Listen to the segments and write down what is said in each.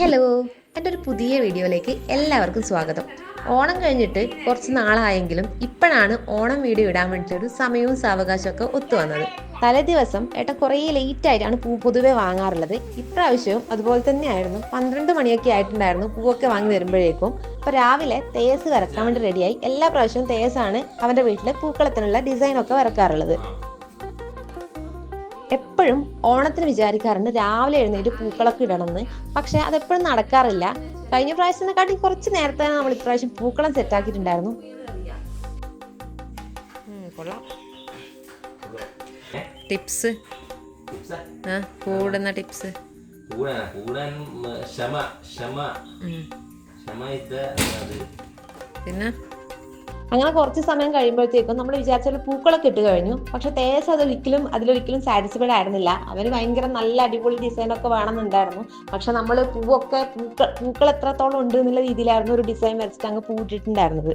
Hello, എൻ്റെ ഒരു പുതിയ വീഡിയോയിലേക്ക് എല്ലാവർക്കും സ്വാഗതം. ഓണം കഴിഞ്ഞിട്ട് കുറച്ച് നാളായെങ്കിലും ഇപ്പോഴാണ് ഓണം വീഡിയോ ഇടാൻ വേണ്ടിയിട്ടൊരു സമയവും സാവകാശവും ഒക്കെ ഒത്തു വന്നത്. തലേ ദിവസം ഏട്ടൻ കുറേ ലേറ്റ് ആയിട്ടാണ് പൂ പൊതുവെ വാങ്ങാറുള്ളത്. ഇപ്രാവശ്യവും അതുപോലെ തന്നെയായിരുന്നു. 12 മണിയൊക്കെ ആയിട്ടുണ്ടായിരുന്നു പൂവൊക്കെ വാങ്ങി വരുമ്പോഴേക്കും. അപ്പോൾ രാവിലെ തേസ് വരക്കാൻ വേണ്ടി റെഡിയായി. എല്ലാ പ്രാവശ്യവും തേസാണ് അവൻ്റെ വീട്ടിലെ പൂക്കളത്തിനുള്ള ഡിസൈനൊക്കെ വരക്കാറുള്ളത്. എപ്പോഴും ഓണത്തിന് വിചാരിക്കാറുണ്ട് രാവിലെ എഴുന്നേറ്റ് പൂക്കളൊക്കെ ഇടണമെന്ന്. പക്ഷെ അതെപ്പോഴും നടക്കാറില്ല. കഴിഞ്ഞ പ്രാവശ്യത്തിനെക്കാട്ടി കുറച്ച് നേരത്തെ നമ്മൾ ഇപ്രാവശ്യം പൂക്കളം സെറ്റ് ആക്കിയിട്ടുണ്ടായിരുന്നു. ടിപ്സ് കൂടുന്ന ടിപ്സ് പിന്നെ അങ്ങനെ കുറച്ച് സമയം കഴിയുമ്പോഴത്തേക്കും നമ്മൾ വിചാരിച്ചാൽ പൂക്കളൊക്കെ ഇട്ട് കഴിഞ്ഞു. പക്ഷെ തേസ് അതിലൊരിക്കലും സാറ്റിസ്ഫൈഡ് ആയിരുന്നില്ല. അവന് ഭയങ്കര നല്ല അടിപൊളി ഡിസൈനൊക്കെ വേണമെന്നുണ്ടായിരുന്നു. പക്ഷെ നമ്മൾ പൂക്കൾ എത്രത്തോളം ഉണ്ട് എന്നുള്ള രീതിയിലായിരുന്നു ഒരു ഡിസൈൻ വരച്ചിട്ട് അങ്ങ് പൂവിട്ടിട്ടുണ്ടായിരുന്നത്.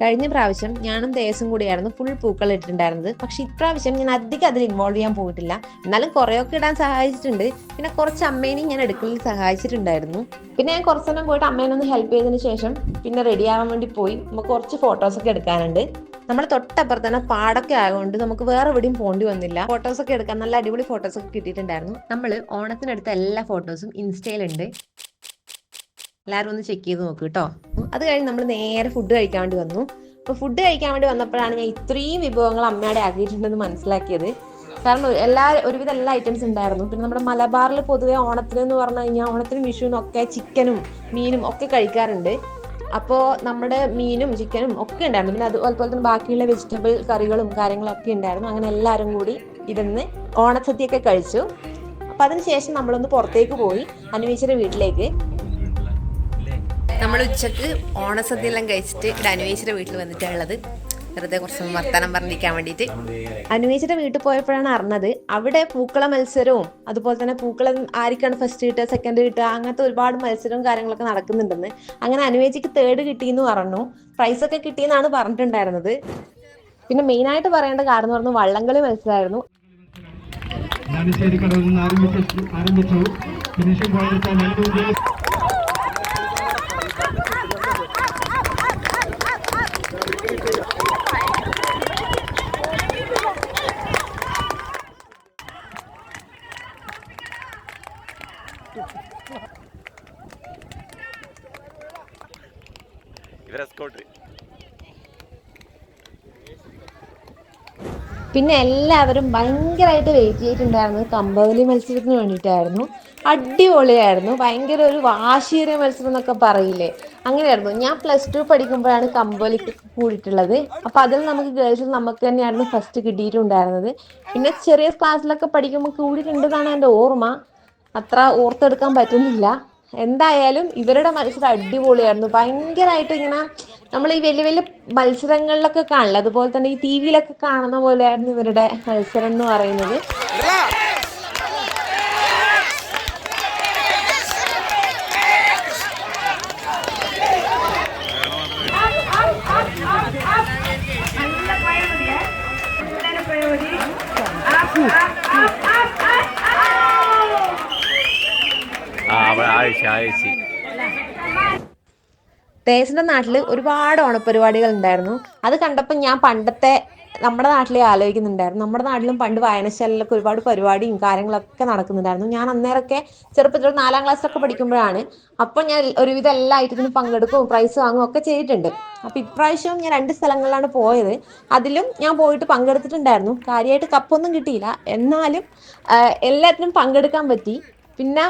കഴിഞ്ഞ പ്രാവശ്യം ഞാനും തേസും കൂടിയായിരുന്നു ഫുൾ പൂക്കൾ ഇട്ടിട്ടുണ്ടായിരുന്നത്. പക്ഷെ ഇപ്രാവശ്യം ഞാൻ അധികം അതിൽ ഇൻവോൾവ് ചെയ്യാൻ പോയിട്ടില്ല. എന്നാലും കുറേയൊക്കെ ഇടാൻ സഹായിച്ചിട്ടുണ്ട്. പിന്നെ കുറച്ച് അമ്മേനെയും ഞാൻ എടുക്കലിൽ സഹായിച്ചിട്ടുണ്ടായിരുന്നു. പിന്നെ ഞാൻ കുറച്ച് സമയം പോയിട്ട് അമ്മേനൊന്ന് ഹെൽപ്പ് ചെയ്തതിന് ശേഷം പിന്നെ റെഡി ആവാൻ വേണ്ടി പോയി. നമുക്ക് കുറച്ച് ഫോട്ടോസൊക്കെ എടുക്കാനുണ്ട്. നമ്മൾ തൊട്ടപ്പുറത്ത് തന്നെ പാടൊക്കെ ആയതുകൊണ്ട് നമുക്ക് വേറെ എവിടെയും പോണ്ടി വന്നില്ല. ഫോട്ടോസൊക്കെ എടുക്കാൻ നല്ല അടിപൊളി ഫോട്ടോസൊക്കെ കിട്ടിയിട്ടുണ്ടായിരുന്നു. നമ്മൾ ഓണത്തിനെടുത്ത എല്ലാ ഫോട്ടോസും ഇൻസ്റ്റയിലുണ്ട്. എല്ലാവരും ഒന്ന് ചെക്ക് ചെയ്ത് നോക്കൂ കേട്ടോ. അത് കഴിഞ്ഞ് നമ്മൾ നേരെ ഫുഡ് കഴിക്കാൻ വേണ്ടി വന്നു. അപ്പോൾ ഫുഡ് കഴിക്കാൻ വേണ്ടി വന്നപ്പോഴാണ് ഞാൻ ഇത്രയും വിഭവങ്ങൾ അമ്മയുടെ ആക്കിയിട്ടുണ്ടെന്ന് മനസ്സിലാക്കിയത്. കാരണം ഒരുവിധം എല്ലാ ഐറ്റംസ് ഉണ്ടായിരുന്നു. പിന്നെ നമ്മുടെ മലബാറിൽ പൊതുവെ ഓണത്തിന് എന്ന് പറഞ്ഞു കഴിഞ്ഞാൽ ഓണത്തിനും വിഷുവിനും ഒക്കെ ചിക്കനും മീനും ഒക്കെ കഴിക്കാറുണ്ട്. അപ്പോൾ നമ്മുടെ മീനും ചിക്കനും ഒക്കെ ഉണ്ടായിരുന്നു. പിന്നെ അതുപോലെ തന്നെ ബാക്കിയുള്ള വെജിറ്റബിൾ കറികളും കാര്യങ്ങളൊക്കെ ഉണ്ടായിരുന്നു. അങ്ങനെ എല്ലാവരും കൂടി ഇരുന്ന് ഓണസദ്യയൊക്കെ കഴിച്ചു. അപ്പം അതിനുശേഷം നമ്മളൊന്ന് പുറത്തേക്ക് പോയി അനുവേച്ചിയുടെ വീട്ടിലേക്ക്. നമ്മൾ ഉച്ചക്ക് ഓണസദ്യ എല്ലാം കഴിച്ചിട്ട് ഇവിടെ അനുവേച്ചിയുടെ വീട്ടിൽ വന്നിട്ടുള്ളത്. വെറുതെ കുറച്ച് വർത്തമാനം പറഞ്ഞിരിക്കാൻ വേണ്ടിയിട്ട്. അനുവേച്ചിയുടെ വീട്ടിൽ പോയപ്പോഴാണ് അറിഞ്ഞത് അവിടെ പൂക്കള മത്സരവും അതുപോലെ തന്നെ പൂക്കളം ആർക്കാണ് ഫസ്റ്റ് കിട്ടുക സെക്കൻഡ് കിട്ടുക അങ്ങനത്തെ ഒരുപാട് മത്സരവും കാര്യങ്ങളൊക്കെ നടക്കുന്നുണ്ടെന്ന്. അങ്ങനെ അനുവേച്ചിക്ക് 3rd കിട്ടിയെന്ന് പറഞ്ഞു. പ്രൈസൊക്കെ കിട്ടിയെന്നാണ് പറഞ്ഞിട്ടുണ്ടായിരുന്നത്. പിന്നെ മെയിനായിട്ട് പറയേണ്ട കാരണം എന്ന് പറഞ്ഞാൽ വള്ളംകളി മത്സരമായിരുന്നു. പിന്നെ എല്ലാവരും ഭയങ്കരമായിട്ട് വെയിറ്റ് ചെയ്തിട്ടുണ്ടായിരുന്നു കമ്പവലി മത്സരത്തിന് വേണ്ടിയിട്ടായിരുന്നു. അടിപൊളിയായിരുന്നു. ഭയങ്കര ഒരു വാശിയേറിയ മത്സരം എന്നൊക്കെ പറയില്ലേ, അങ്ങനെയായിരുന്നു. ഞാൻ +2 പഠിക്കുമ്പോഴാണ് കമ്പവലിക്ക് കൂടിയിട്ടുള്ളത്. അപ്പോൾ അതിൽ നമുക്ക് ഗേൾസിൽ നമുക്ക് തന്നെയായിരുന്നു ഫസ്റ്റ് കിട്ടിയിട്ടുണ്ടായിരുന്നത്. പിന്നെ ചെറിയ ക്ലാസ്സിലൊക്കെ പഠിക്കുമ്പോൾ കൂടിയിട്ടുണ്ടെന്നാണ് എൻ്റെ ഓർമ്മ. അത്ര ഓർത്തെടുക്കാൻ പറ്റുന്നില്ല. എന്തായാലും ഇവരുടെ മത്സരം അടിപൊളിയായിരുന്നു. ഭയങ്കരമായിട്ട് ഇങ്ങനെ നമ്മൾ ഈ വലിയ വലിയ മത്സരങ്ങളിലൊക്കെ കാണില്ല, അതുപോലെ തന്നെ ഈ TV-യിലൊക്കെ കാണുന്ന പോലെയായിരുന്നു ഇവരുടെ മത്സരം എന്ന് പറയുന്നത്. തേസിന്റെ നാട്ടിൽ ഒരുപാട് ഓണപരിപാടികൾ ഉണ്ടായിരുന്നു. അത് കണ്ടപ്പോൾ ഞാൻ പണ്ടത്തെ നമ്മുടെ നാട്ടിലെ ആലോചിക്കുന്നുണ്ടായിരുന്നു. നമ്മുടെ നാട്ടിലും പണ്ട് വായനശാലയിലൊക്കെ ഒരുപാട് പരിപാടിയും കാര്യങ്ങളൊക്കെ നടക്കുന്നുണ്ടായിരുന്നു. ഞാൻ അന്നേരമൊക്കെ ചെറുപ്പത്തിൽ 4ാം ക്ലാസ്സിലൊക്കെ പഠിക്കുമ്പോഴാണ്. അപ്പോൾ ഞാൻ ഒരുവിധം എല്ലാ ഐറ്റത്തിനും പങ്കെടുക്കും, പ്രൈസ് വാങ്ങും ഒക്കെ ചെയ്തിട്ടുണ്ട്. അപ്പോൾ ഇപ്രാവശ്യവും ഞാൻ 2 സ്ഥലങ്ങളിലാണ് പോയത്. അതിലും ഞാൻ പോയിട്ട് പങ്കെടുത്തിട്ടുണ്ടായിരുന്നു. കാര്യമായിട്ട് കപ്പൊന്നും കിട്ടിയില്ല, എന്നാലും എല്ലാത്തിനും പങ്കെടുക്കാൻ പറ്റി. പിന്നെ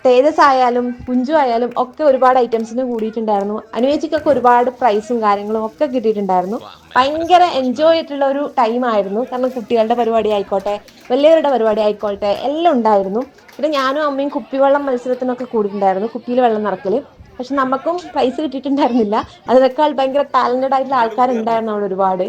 തേജസ് ആയാലും കുഞ്ചു ആയാലും ഒക്കെ ഒരുപാട് ഐറ്റംസിന് കൂടിയിട്ടുണ്ടായിരുന്നു. അനുവേച്ചിക്കൊക്കെ ഒരുപാട് പ്രൈസും കാര്യങ്ങളും ഒക്കെ കിട്ടിയിട്ടുണ്ടായിരുന്നു. ഭയങ്കര എൻജോയ് ചെയ്തിട്ടുള്ള ഒരു ടൈമായിരുന്നു. കാരണം കുട്ടികളുടെ പരിപാടി ആയിക്കോട്ടെ വലിയവരുടെ പരിപാടി ആയിക്കോട്ടെ എല്ലാം ഉണ്ടായിരുന്നു. പിന്നെ ഞാനും അമ്മയും കുപ്പിവെള്ളം മത്സരത്തിനൊക്കെ കൂടിയിട്ടുണ്ടായിരുന്നു, കുപ്പിയിൽ വെള്ളം നിറക്കൽ. പക്ഷെ നമുക്കും പ്രൈസ് കിട്ടിയിട്ടുണ്ടായിരുന്നില്ല. അതിനേക്കാൾ ഭയങ്കര ടാലന്റഡ് ആയിട്ടുള്ള ആൾക്കാരുണ്ടായിരുന്നു അവിടെ ഒരുപാട്.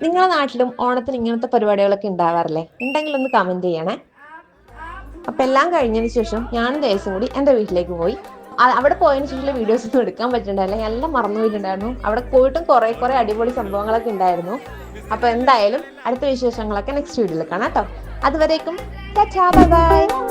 നിങ്ങളുടെ നാട്ടിലും ഓണത്തിന് ഇങ്ങനത്തെ പരിപാടികളൊക്കെ ഉണ്ടാവാറില്ലേ? ഉണ്ടെങ്കിൽ ഒന്ന് കമന്റ് ചെയ്യണേ. അപ്പം എല്ലാം കഴിഞ്ഞതിന് ശേഷം ഞാനും ദേശം കൂടി എൻ്റെ വീട്ടിലേക്ക് പോയി. അവിടെ പോയതിനു ശേഷമുള്ള വീഡിയോസ് ഒന്നും എടുക്കാൻ പറ്റുന്നുണ്ടായില്ല, എല്ലാം മറന്നു പോയിട്ടുണ്ടായിരുന്നു. അവിടെ പോയിട്ടും കുറെ അടിപൊളി സംഭവങ്ങളൊക്കെ ഉണ്ടായിരുന്നു. അപ്പൊ എന്തായാലും അടുത്ത വിശേഷങ്ങളൊക്കെ നെക്സ്റ്റ് വീഡിയോയിൽ കാണാം കേട്ടോ. അതുവരേക്കും ബൈ ബൈ.